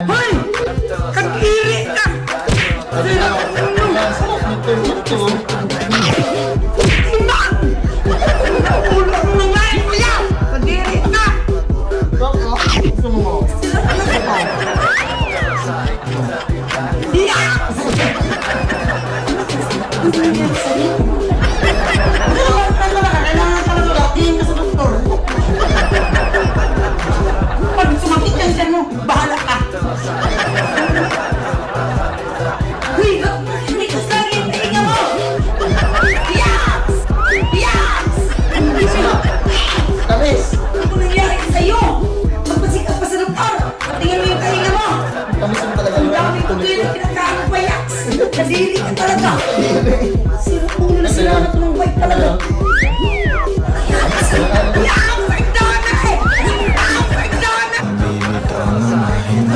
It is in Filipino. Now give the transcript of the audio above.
Hoy! Kadiri ka! Ulang mo nga eh, kuya! Kadiri ka! Gusto mo mo? Kailangan ka lang tingin ka sa doktor. Pag sumakit yan dyan mo, bahala ka. Uy, may kasari yung tainga mo! Yaks! Yaks! Tamis! Ano nangyari sa'yo? Magpasikap pa sa doktor! Patingin mo yung tainga mo! Tamis mo talaga Ang yung dami ko tuloy din ko. pinagkaan pa, Yaks! Kadiri ka talaga! Sira ulo na sila na ito ng white talaga! Yaks!